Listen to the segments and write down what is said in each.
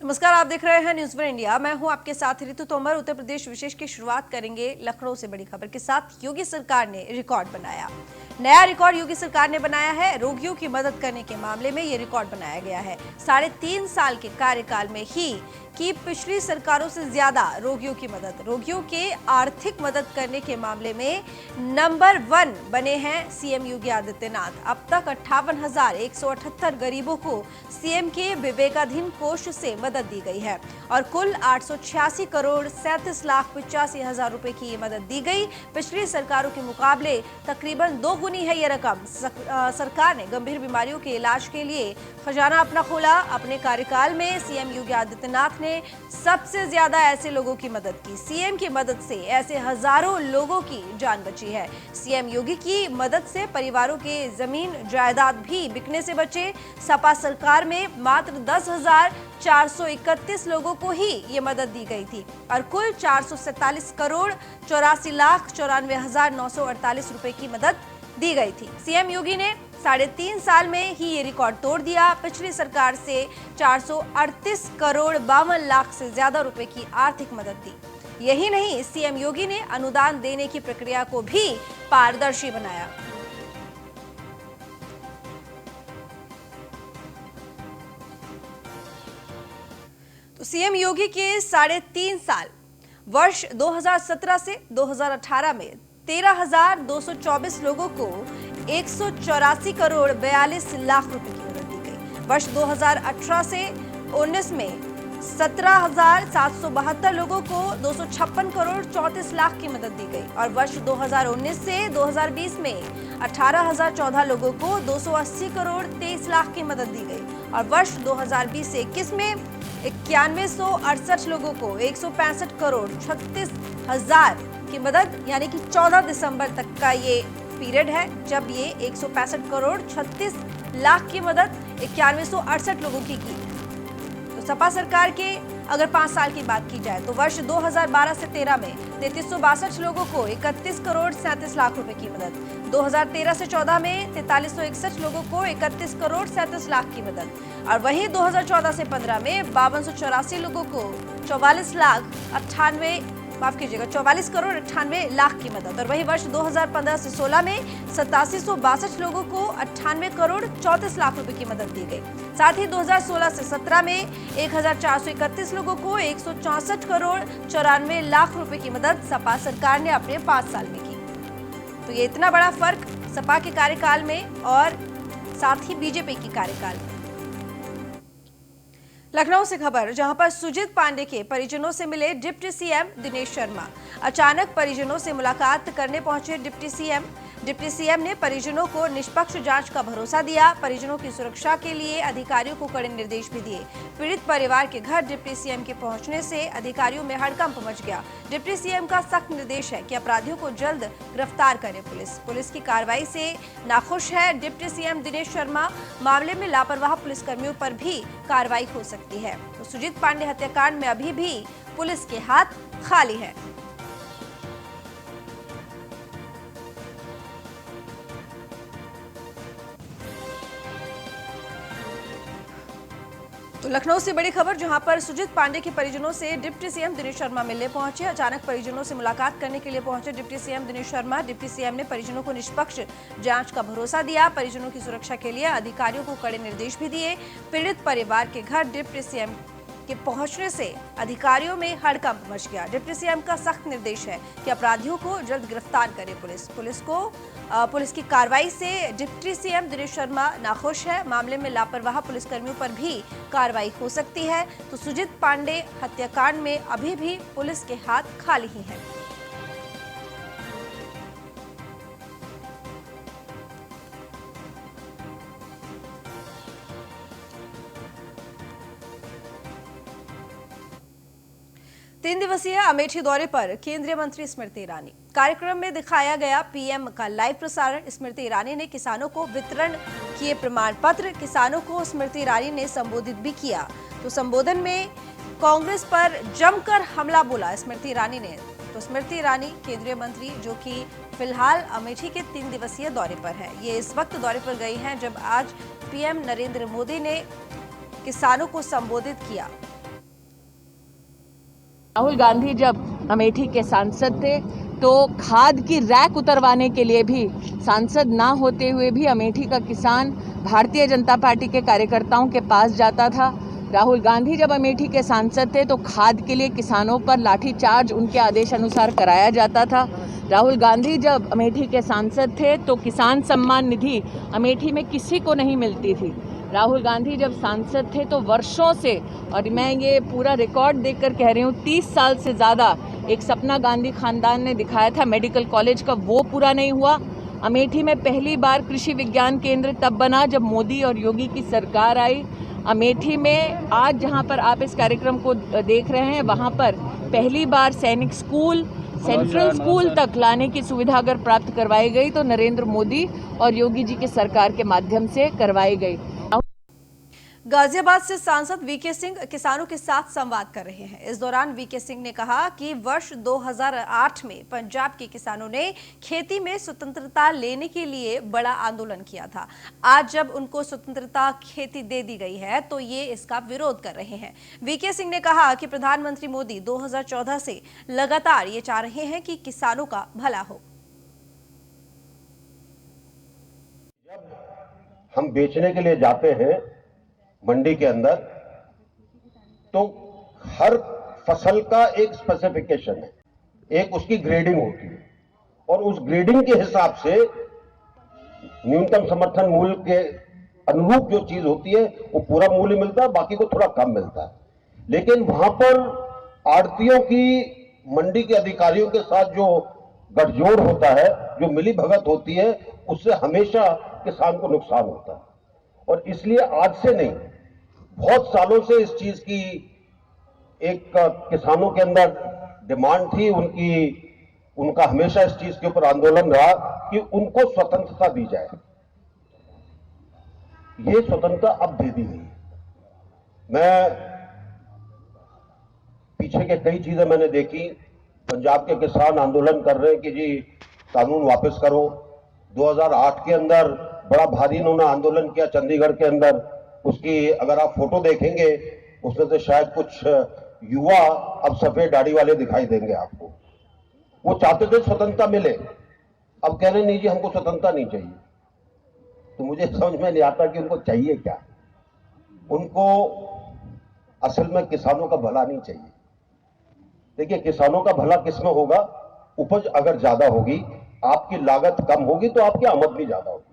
नमस्कार, आप देख रहे हैं न्यूज़ वन इंडिया। मैं हूं आपके साथ ऋतु तोमर। उत्तर प्रदेश विशेष की शुरुआत करेंगे लखनऊ से बड़ी खबर के साथ। योगी सरकार ने रिकॉर्ड बनाया। नया रिकॉर्ड योगी सरकार ने बनाया है। रोगियों की मदद करने के मामले में ये रिकॉर्ड बनाया गया है। 3.5 साल के कार्यकाल में ही की पिछली सरकारों से ज्यादा रोगियों की मदद, रोगियों के आर्थिक मदद करने के मामले में नंबर 1 बने हैं सीएम योगी आदित्यनाथ। अब तक 58,178 गरीबों को सीएम के विवेकाधीन कोष से मदद दी गई है और कुल 886 करोड़ 37,85,000 रुपए की ये मदद दी गई। पिछली सरकारों के मुकाबले तकरीबन 2 गुनी है ये रकम। सरकार ने गंभीर बीमारियों के इलाज के लिए खजाना अपना खोला। अपने कार्यकाल में सीएम योगी आदित्यनाथ ने सबसे ज्यादा ऐसे लोगों की मदद की। सीएम की मदद से ऐसे हजारों लोगों की जान बची है। सीएम योगी की मदद से परिवारों के जमीन जायदाद भी बिकने से बचे। सपा सरकार में मात्र 10,431 लोगों को ही ये मदद दी गई थी और कुल 447 करोड़ 84,94,948 रुपए की मदद दी गई थी। सीएम योगी ने 3.5 साल में ही ये रिकॉर्ड तोड़ दिया। पिछली सरकार से 438 करोड़ 52 लाख से ज्यादा रुपए की आर्थिक मदद दी। यही नहीं, सीएम योगी ने अनुदान देने की प्रक्रिया को भी पारदर्शी बनाया। तो सीएम योगी के 3.5 साल वर्ष 2017 से 2018 में 13,224 लोगों को 184 करोड़ 42 लाख रुपए की मदद दी गई। वर्ष 2018 से 19 में 17,772 लोगों को 256 करोड़ 34 लाख की मदद दी गई और वर्ष 2019 से 2020 में 18,014 लोगों को 280 करोड़ 23 लाख की मदद दी गई और वर्ष 2020 से 21 में 9168 लोगों को 165 करोड़ 36,000 की मदद, यानी कि 14 दिसंबर तक का ये पीरियड है जब ये 165 करोड़ 36 लाख की मदद 9168 लोगों की तो सपा सरकार के अगर 5 साल की बात की जाए तो वर्ष 2012 से 13 में 3362 लोगों को 31 करोड़ 37 लाख रुपए की मदद, 2013 से 14 में 4361 लोगों को 31 करोड़ 37 लाख की मदद और वहीं 2014 से 15 में 5284 लोगों को 44 करोड़ 98 लाख की मदद और वही वर्ष 2015 से 16 में 8762 लोगों को 98 करोड़ 34 लाख रुपए की मदद दी गई। साथ ही 2016 से 17 में 1431 लोगों को 164 करोड़ 94 लाख रुपए की मदद सपा सरकार ने अपने 5 साल में की। तो ये इतना बड़ा फर्क सपा के कार्यकाल में और साथ ही बीजेपी की कार्यकाल में। लखनऊ से खबर, जहां पर सुजीत पांडे के परिजनों से मिले डिप्टी सीएम दिनेश शर्मा। अचानक परिजनों से मुलाकात करने पहुंचे डिप्टी सीएम ने परिजनों को निष्पक्ष जांच का भरोसा दिया। परिजनों की सुरक्षा के लिए अधिकारियों को कड़े निर्देश भी दिए। पीड़ित परिवार के घर डिप्टी सीएम के पहुंचने से अधिकारियों में हड़कंप मच गया। डिप्टी सीएम का सख्त निर्देश है कि अपराधियों को जल्द गिरफ्तार करे पुलिस की कार्रवाई से नाखुश है डिप्टी सीएम दिनेश शर्मा। मामले में लापरवाह पुलिसकर्मियों पर भी कार्रवाई हो सकती है। तो सुजीत पांडे हत्याकांड में अभी भी पुलिस के हाथ खाली है। तो लखनऊ से बड़ी खबर, जहां पर सुजीत पांडे के परिजनों से डिप्टी सीएम दिनेश शर्मा मिलने पहुंचे। अचानक परिजनों से मुलाकात करने के लिए पहुंचे deputy CM Dinesh Sharma. Deputy CM ने परिजनों को निष्पक्ष जांच का भरोसा दिया। परिजनों की सुरक्षा के लिए अधिकारियों को कड़े निर्देश भी दिए। पीड़ित परिवार के घर डिप्टी सीएम के पहुंचने से अधिकारियों में हड़कंप मच गया। डिप्टी सीएम का सख्त निर्देश है कि अपराधियों को जल्द गिरफ्तार करे पुलिस की कार्रवाई से डिप्टी सीएम दिनेश शर्मा नाखुश है। मामले में लापरवाह पुलिसकर्मियों पर भी कार्रवाई हो सकती है। तो सुजीत पांडे हत्याकांड में अभी भी पुलिस के हाथ खाली ही हैं। तीन दिवसीय अमेठी दौरे पर केंद्रीय मंत्री स्मृति ईरानी। कार्यक्रम में दिखाया गया पीएम का लाइव प्रसारण। स्मृति ईरानी ने किसानों को वितरण किए प्रमाण पत्र। किसानों को स्मृति ईरानी ने संबोधित भी किया। तो संबोधन में कांग्रेस पर जमकर हमला बोला स्मृति ईरानी ने। तो स्मृति ईरानी केंद्रीय मंत्री जो कि फिलहाल अमेठी के 3 दिवसीय दौरे पर है, ये इस वक्त दौरे पर गई हैं जब आज पीएम नरेंद्र मोदी ने किसानों को संबोधित किया। राहुल गांधी जब अमेठी के सांसद थे तो खाद की रैक उतरवाने के लिए भी सांसद ना होते हुए भी अमेठी का किसान भारतीय जनता पार्टी के कार्यकर्ताओं के पास जाता था। राहुल गांधी जब अमेठी के सांसद थे तो खाद के लिए किसानों पर लाठीचार्ज उनके आदेश अनुसार कराया जाता था। राहुल गांधी जब अमेठी के सांसद थे तो किसान सम्मान निधि अमेठी में किसी को नहीं मिलती थी। राहुल गांधी जब सांसद थे तो वर्षों से, और मैं ये पूरा रिकॉर्ड देखकर कह रही हूँ, 30 साल से ज़्यादा एक सपना गांधी खानदान ने दिखाया था मेडिकल कॉलेज का, वो पूरा नहीं हुआ। अमेठी में पहली बार कृषि विज्ञान केंद्र तब बना जब मोदी और योगी की सरकार आई। अमेठी में आज जहाँ पर आप इस कार्यक्रम को देख रहे हैं वहाँ पर पहली बार सैनिक स्कूल, सेंट्रल स्कूल तक लाने की सुविधा अगर प्राप्त करवाई गई तो नरेंद्र मोदी और योगी जी की सरकार के माध्यम से करवाई गई। गाजियाबाद से सांसद वीके सिंह किसानों के साथ संवाद कर रहे हैं। इस दौरान वीके सिंह ने कहा कि वर्ष 2008 में पंजाब के किसानों ने खेती में स्वतंत्रता लेने के लिए बड़ा आंदोलन किया था। आज जब उनको स्वतंत्रता खेती दे दी गई है तो ये इसका विरोध कर रहे हैं। वीके सिंह ने कहा कि प्रधानमंत्री मोदी 2014 से लगातार ये चाह रहे हैं कि किसानों का भला हो। जब हम बेचने के लिए जाते हैं मंडी के अंदर तो हर फसल का एक स्पेसिफिकेशन है, एक उसकी ग्रेडिंग होती है और उस ग्रेडिंग के हिसाब से न्यूनतम समर्थन मूल्य के अनुरूप जो चीज होती है वो पूरा मूल्य मिलता है, बाकी को थोड़ा कम मिलता है। लेकिन वहां पर आड़तियों की मंडी के अधिकारियों के साथ जो गठजोड़ होता है, जो मिली भगत होती है, उससे हमेशा किसान को नुकसान होता है। और इसलिए आज से नहीं, बहुत सालों से इस चीज की एक किसानों के अंदर डिमांड थी, उनका हमेशा इस चीज के ऊपर आंदोलन रहा कि उनको स्वतंत्रता दी जाए। ये स्वतंत्रता अब दे दी गई। मैं पीछे के कई चीजें मैंने देखी, पंजाब के किसान आंदोलन कर रहे हैं कि जी कानून वापस करो। 2008 के अंदर बड़ा भारी इन्होंने आंदोलन किया चंडीगढ़ के अंदर। उसकी अगर आप फोटो देखेंगे उसमें से शायद कुछ युवा अब सफेद दाढ़ी वाले दिखाई देंगे आपको। वो चाहते थे स्वतंत्रता मिले, अब कह रहे नहीं जी हमको स्वतंत्रता नहीं चाहिए। तो मुझे समझ में नहीं आता कि उनको चाहिए क्या। उनको असल में किसानों का भला नहीं चाहिए। देखिए किसानों का भला किसमें होगा, उपज अगर ज्यादा होगी, आपकी लागत कम होगी तो आपकी आमदनी भी ज्यादा होगी।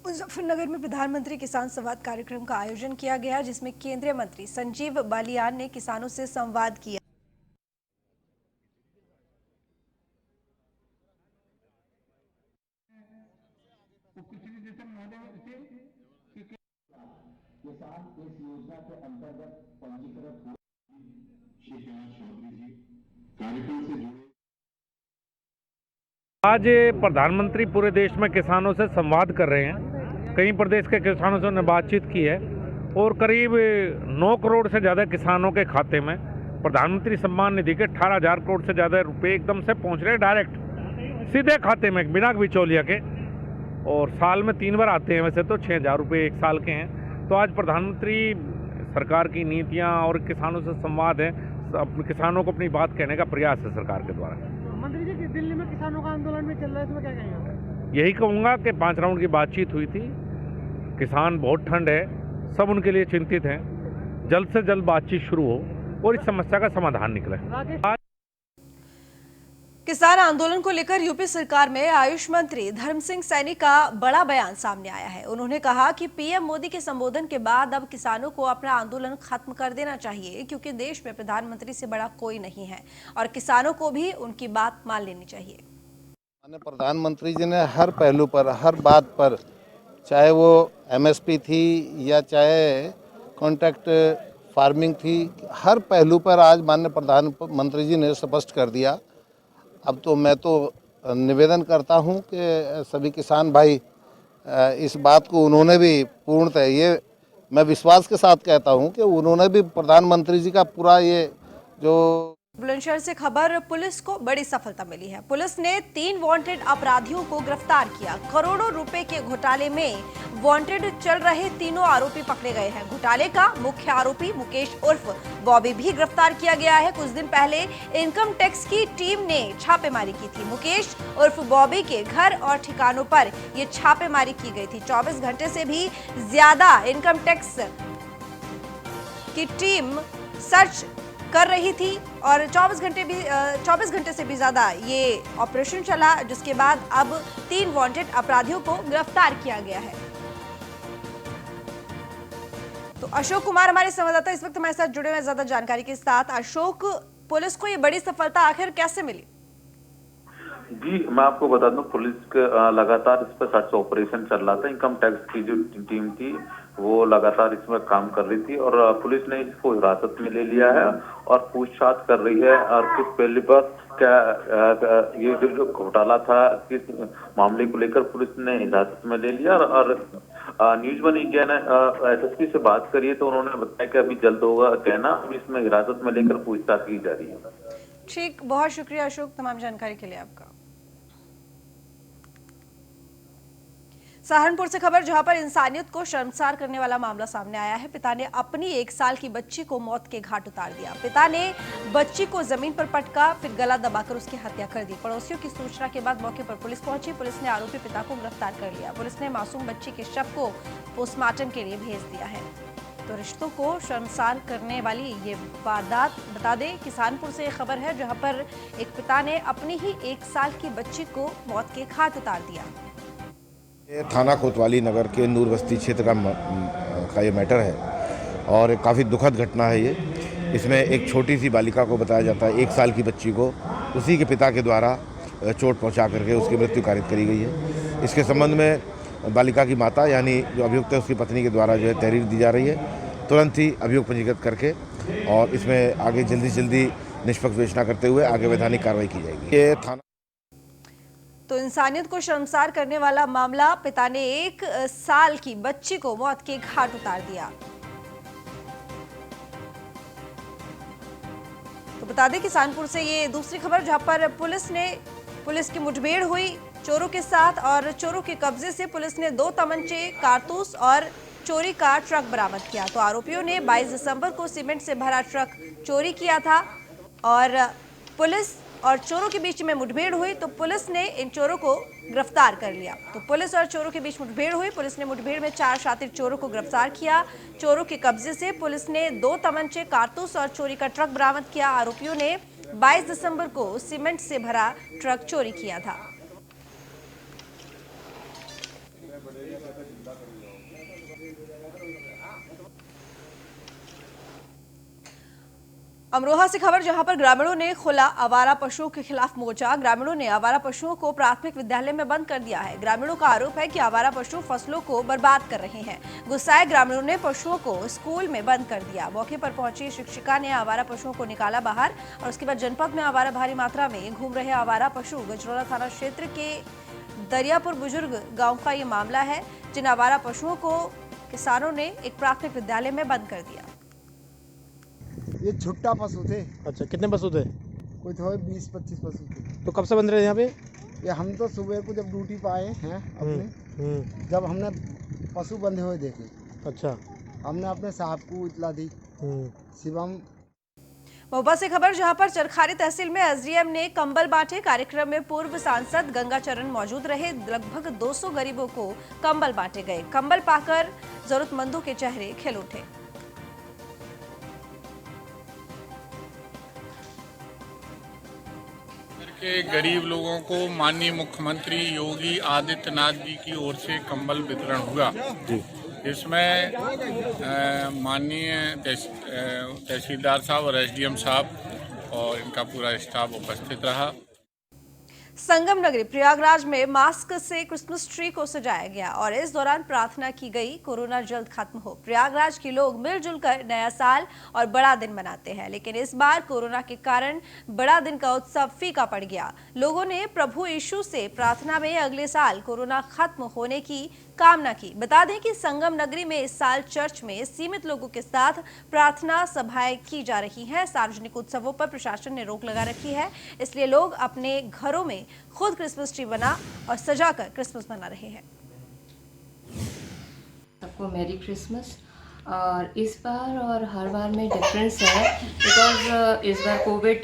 मुजफ्फरनगर में प्रधानमंत्री किसान संवाद कार्यक्रम का आयोजन किया गया जिसमें केंद्रीय मंत्री संजीव बालियान ने किसानों से संवाद किया। किसान इस योजना के अंतर्गत पंजीकृत हुए कार्यक्रम से जुड़े। आज प्रधानमंत्री पूरे देश में किसानों से संवाद कर रहे हैं। कई प्रदेश के किसानों से उन्होंने बातचीत की है और करीब 9 करोड़ से ज़्यादा किसानों के खाते में प्रधानमंत्री सम्मान निधि के 18,000 करोड़ से ज़्यादा रुपए एकदम से पहुंच रहे हैं, डायरेक्ट सीधे खाते में बिना बिचौलिया के। और साल में 3 बार आते हैं, वैसे तो 6,000 रुपये 1 साल के हैं। तो आज प्रधानमंत्री सरकार की नीतियाँ और किसानों से संवाद है, किसानों को अपनी बात कहने का प्रयास है सरकार के द्वारा। मंत्री जी दिल्ली में किसानों का आंदोलन में चल रहा है, इसमें क्या कहेंगे? यही कहूँगा कि 5 राउंड की बातचीत हुई थी। किसान बहुत ठंड है, सब उनके लिए चिंतित हैं। जल्द से जल्द बातचीत शुरू हो और इस समस्या का समाधान निकले। किसान आंदोलन को लेकर यूपी सरकार में आयुष मंत्री धर्म सिंह सैनी का बड़ा बयान सामने आया है। उन्होंने कहा कि पीएम मोदी के संबोधन के बाद अब किसानों को अपना आंदोलन खत्म कर देना चाहिए, क्योंकि देश में प्रधानमंत्री से बड़ा कोई नहीं है और किसानों को भी उनकी बात मान लेनी चाहिए। प्रधानमंत्री जी ने हर पहलू पर, हर बात पर, चाहे वो एमएसपी थी या चाहे कॉन्ट्रैक्ट फार्मिंग थी, हर पहलू पर आज माननीय प्रधानमंत्री जी ने स्पष्ट कर दिया। अब तो मैं तो निवेदन करता हूं कि सभी किसान भाई इस बात को उन्होंने भी पूर्णतः, ये मैं विश्वास के साथ कहता हूं कि उन्होंने भी प्रधानमंत्री जी का पूरा ये जो बुलंदशहर से खबर, पुलिस को बड़ी सफलता मिली है। पुलिस ने 3 वांटेड अपराधियों को गिरफ्तार किया। करोड़ों रुपए के घोटाले में वांटेड चल रहे तीनों आरोपी पकड़े गए हैं। घोटाले का मुख्य आरोपी मुकेश उर्फ बॉबी भी गिरफ्तार किया गया है। कुछ दिन पहले इनकम टैक्स की टीम ने छापेमारी की थी। मुकेश उर्फ बॉबी के घर और ठिकानों पर यह छापेमारी की गई थी। 24 घंटे से भी ज्यादा इनकम टैक्स की टीम सर्च कर रही थी और 24 घंटे से भी ज्यादा ये ऑपरेशन चला, जिसके बाद अब 3 वांटेड अपराधियों को गिरफ्तार किया गया है। तो अशोक कुमार हमारे संवाददाता इस वक्त हमारे साथ जुड़े हुए हैं ज्यादा जानकारी के साथ। अशोक, पुलिस को ये बड़ी सफलता आखिर कैसे मिली? जी, मैं आपको बता दूं, पुलिस का लगातार इस पर सर्च ऑपरेशन चल रहा था। इनकम टैक्स की जो टीम थी वो लगातार इसमें काम कर रही थी और पुलिस ने इसको हिरासत में ले लिया है और पूछताछ कर रही है। और कुछ पहले पर क्या ये जो घोटाला था, किस मामले को लेकर पुलिस ने हिरासत में ले लिया। और न्यूज वन इंडिया ने एसएसपी से बात करी है तो उन्होंने बताया कि अभी जल्द होगा कहना, अभी इसमें हिरासत में लेकर पूछताछ की जा रही है। ठीक, बहुत शुक्रिया अशोक तमाम जानकारी के लिए आपका। सहारनपुर से खबर, जहां पर इंसानियत को शर्मसार करने वाला मामला सामने आया है। पिता ने अपनी 1 साल की बच्ची को मौत के घाट उतार दिया। पिता ने बच्ची को जमीन पर पटका, फिर गला दबाकर उसकी हत्या कर दी। पड़ोसियों की सूचना के बाद मौके पर पुलिस पहुंची। पुलिस ने आरोपी पिता को गिरफ्तार कर लिया। पुलिस ने मासूम बच्ची के शव को पोस्टमार्टम के लिए भेज दिया है। तो रिश्तों को शर्मसार करने वाली ये वारदात, बता दें किसानपुर से खबर है, जहां पर एक पिता ने अपनी ही 1 साल की बच्ची को मौत के घाट उतार दिया। ये थाना कोतवाली नगर के नूर बस्ती क्षेत्र का ये मैटर है और काफ़ी दुखद घटना है ये। इसमें एक छोटी सी बालिका को बताया जाता है, 1 साल की बच्ची को उसी के पिता के द्वारा चोट पहुंचा करके उसकी मृत्यु कारित करी गई है। इसके संबंध में बालिका की माता यानी जो अभियुक्त है उसकी पत्नी के द्वारा जो है तहरीर दी जा रही है। तुरंत ही अभियोग पंजीकृत करके और इसमें आगे जल्दी से जल्दी निष्पक्ष विवेचना करते हुए आगे वैधानिक कार्रवाई की जाएगी। ये थाना तो इंसानियत को शर्मसार करने वाला मामला, पिता ने 1 साल की बच्ची को मौत के घाट उतार दिया। तो बता दें किसानपुर से ये दूसरी खबर, जहां पर पुलिस की मुठभेड़ हुई चोरों के साथ और चोरों के कब्जे से पुलिस ने 2 तमंचे, कारतूस और चोरी का ट्रक बरामद किया। तो आरोपियों ने 22 दिसंबर को सीमेंट से भरा ट्रक चोरी किया था और पुलिस और चोरों के बीच में मुठभेड़ हुई तो पुलिस ने इन चोरों को गिरफ्तार कर लिया। तो पुलिस और चोरों के बीच मुठभेड़ हुई। पुलिस ने मुठभेड़ में 4 शातिर चोरों को गिरफ्तार किया। चोरों के कब्जे से पुलिस ने 2 तमंचे, कारतूस और चोरी का ट्रक बरामद किया। आरोपियों ने 22 दिसंबर को सीमेंट से भरा ट्रक चोरी किया था। अमरोहा से खबर, जहां पर ग्रामीणों ने खोला आवारा पशुओं के खिलाफ मोर्चा। ग्रामीणों ने आवारा पशुओं को प्राथमिक विद्यालय में बंद कर दिया है। ग्रामीणों का आरोप है कि आवारा पशु फसलों को बर्बाद कर रहे हैं। गुस्साए ग्रामीणों ने पशुओं को स्कूल में बंद कर दिया। मौके पर पहुंची शिक्षिका ने आवारा पशुओं को निकाला बाहर और उसके बाद जनपद में आवारा भारी मात्रा में घूम रहे आवारा पशु। गजरौला थाना क्षेत्र के दरियापुर बुजुर्ग गाँव का ये मामला है, जिन आवारा पशुओं को किसानों ने एक प्राथमिक विद्यालय में बंद कर दिया। ये छुट्टा पशु थे। अच्छा, कितने पशु थे? कोई थे 20-25 पशु थे। तो कब से बंद रहे यहाँ पे? ये हम तो सुबह को जब ड्यूटी पे आए हैं अपने, जब हमने पशु बंधे हुए देखे, अच्छा, हमने अपने साहब को इतला दी। शिवम महोबा से खबर, जहां पर चरखारी तहसील में एसडीएम ने कंबल बांटे। कार्यक्रम में पूर्व सांसद गंगाचरण मौजूद रहे। लगभग 200 गरीबों को कंबल बांटे गए। कंबल पाकर जरूरतमंदों के चेहरे खिल उठे। के गरीब लोगों को माननीय मुख्यमंत्री योगी आदित्यनाथ जी की ओर से कंबल वितरण हुआ। इसमें माननीय तहसीलदार साहब और एसडीएम साहब और इनका पूरा स्टाफ उपस्थित रहा। संगम नगरी प्रयागराज में मास्क से क्रिसमस ट्री को सजाया गया और इस दौरान प्रार्थना की गई कोरोना जल्द खत्म हो। प्रयागराज के लोग मिलजुल कर नया साल और बड़ा दिन मनाते हैं, लेकिन इस बार कोरोना के कारण बड़ा दिन का उत्सव फीका पड़ गया। लोगों ने प्रभु यीशु से प्रार्थना में अगले साल कोरोना खत्म होने की कामना की। बता दें कि संगम नगरी में इस साल चर्च में सीमित लोगों के साथ प्रार्थना सभाएं की जा रही हैं। सार्वजनिक उत्सवों पर प्रशासन ने रोक लगा रखी है, इसलिए लोग अपने घरों में खुद क्रिसमस ट्री बना और सजाकर क्रिसमस मना रहे हैं। सबको मैरी क्रिसमस। और इस बार और हर बार में डिफरेंस है, बिकॉज इस बार कोविड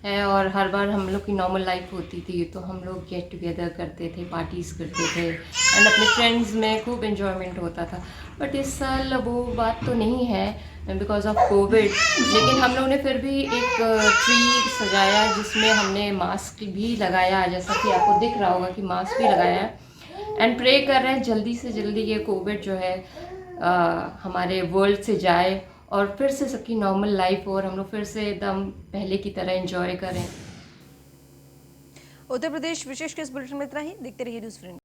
है और हर बार हम लोग की नॉर्मल लाइफ होती थी, तो हम लोग गेट टुगेदर करते थे, पार्टीज़ करते थे एंड अपने फ्रेंड्स में खूब एंजॉयमेंट होता था। बट इस साल वो बात तो नहीं है बिकॉज ऑफ कोविड, लेकिन हम लोग ने फिर भी एक ट्री सजाया जिसमें हमने मास्क भी लगाया, जैसा कि आपको दिख रहा होगा कि मास्क भी लगाया है एंड प्रे कर रहे हैं जल्दी से जल्दी ये कोविड जो है हमारे वर्ल्ड से जाए और फिर से सबकी नॉर्मल लाइफ और हम लोग फिर से एकदम पहले की तरह एंजॉय करें। उत्तर प्रदेश विशेष के इस बुलेटिन में इतना ही। देखते रहिए न्यूज़ फ्रेंड।